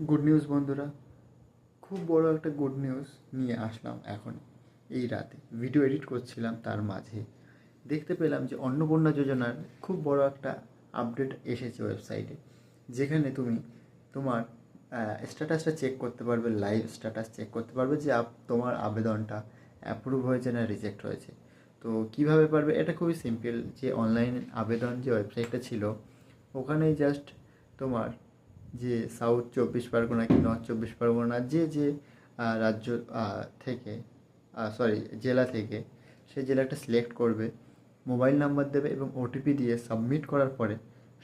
Good news বন্ধুরা, খুব বড় একটা গুড নিউজ নিয়ে আসলাম এখন এই রাতে। ভিডিও এডিট করছিলাম, তার মাঝে দেখতে পেলাম যে অন্নপূর্ণা যোজনার খুব বড় একটা আপডেট এসেছে ওয়েবসাইটে, যেখানে তুমি তোমার স্ট্যাটাসটা চেক করতে পারবে, লাইভ স্ট্যাটাস চেক করতে পারবে যে তোমার আবেদনটা অ্যাপ্রুভ হয়েছে না রিজেক্ট হয়েছে। তো কিভাবে পারবে? এটা খুবই সিম্পল। যে অনলাইন আবেদন যে ওয়েবসাইটটা ছিল, ওখানেই জাস্ট তোমার যে সাউথ 24 পরগনা কি নর্থ 24 পরগনা যে রাজ্য থেকে, সরি জেলা থেকে, সেই জেলাটা সিলেক্ট করবে, মোবাইল নাম্বার দেবে এবং ওটিপি দিয়ে সাবমিট করার পরে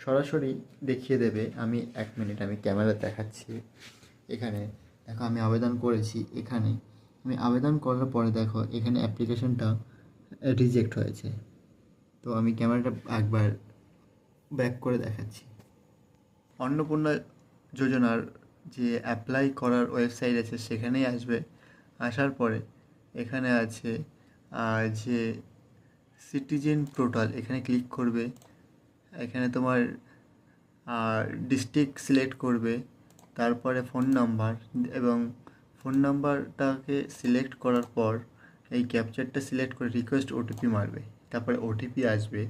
সরাসরি দেখিয়ে দেবে। আমি 1 মিনিট আমি ক্যামেরা দেখাচ্ছি। এখানে দেখো, আমি আবেদন করেছি। এখানে আমি আবেদন করার পরে দেখো, এখানে অ্যাপ্লিকেশনটা রিজেক্ট হয়েছে। তো আমি ক্যামেরাটা একবার ব্যাক করে দেখাচ্ছি। অন্নপূর্ণা যোজনার যে অ্যাপ্লাই করার ওয়েবসাইট আছে সেখানেই আসবে। আসার পরে এখানে আছে যে সিটিজেন পোর্টাল, এখানে ক্লিক করবে। এখানে তোমার ডিস্ট্রিক্ট সিলেক্ট করবে, তারপরে ফোন নাম্বার, এবং ফোন নাম্বারটাকে সিলেক্ট করার পর এই ক্যাপচারটা সিলেক্ট করে রিকোয়েস্ট ওটিপি মারবে। তারপরে ওটিপি আসবে।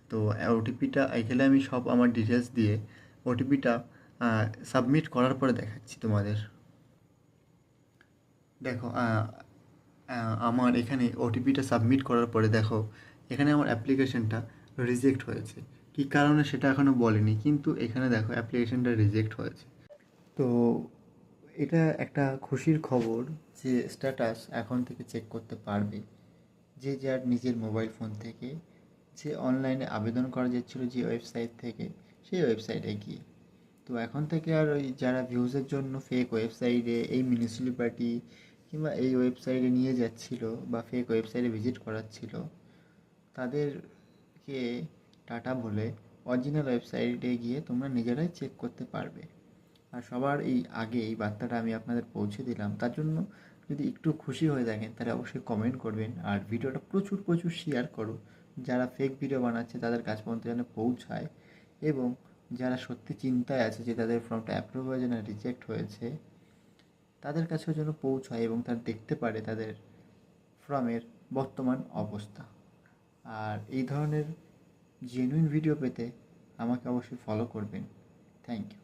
তো ওটিপিটা এখানে আমি সব আমার ডিটেলস দিয়ে ওটিপিটা সাবমিট করার পরে দেখাচ্ছি তোমাদের। দেখো, আমার এখানে ওটিপিটা সাবমিট করার পরে দেখো, এখানে আমার অ্যাপ্লিকেশনটা রিজেক্ট হয়েছে। কী কারণে সেটা এখনও বলেনি, কিন্তু এখানে দেখো অ্যাপ্লিকেশনটা রিজেক্ট হয়েছে। তো এটা একটা খুশির খবর যে স্ট্যাটাস এখন থেকে চেক করতে পারবে যে যার নিজের মোবাইল ফোন থেকে, যে অনলাইনে আবেদন করা যাচ্ছিলো যে ওয়েবসাইট থেকে, সেই ওয়েবসাইটে গিয়ে। তো এখন থেকে আর ওই যারা ভিউজের জন্য ফেক ওয়েবসাইটে, এই মিউনিসিপ্যালিটি কিংবা এই ওয়েবসাইটে নিয়ে যাচ্ছিল বা ফেক ওয়েবসাইটে ভিজিট করাচ্ছিল, তাদেরকে টাটা বলে অরিজিনাল ওয়েবসাইটে গিয়ে তোমরা নিজেরাই চেক করতে পারবে। আর সবার আগে এই বার্তাটা আমি আপনাদের পৌঁছে দিলাম। তার জন্য যদি একটু খুশি হয়ে থাকেন তাহলে অবশ্যই কমেন্ট করবেন, আর ভিডিওটা প্রচুর প্রচুর শেয়ার করো। যারা ফেক ভিডিও বানাচ্ছে তাদের কাছ পর্যন্ত যেন পৌঁছায়, এবং যারা সত্যি চিন্তায় আছে যে তাদের ফর্মটা অ্যাপ্রুভ হয়েছে না রিজেক্ট হয়েছে, তাদের কাছেও যেন পৌঁছায় এবং তারা দেখতে পারে তাদের ফর্মের বর্তমান অবস্থা। আর এই ধরনের জেনুইন ভিডিও পেতে আমাকে অবশ্যই ফলো করবেন। Thank you.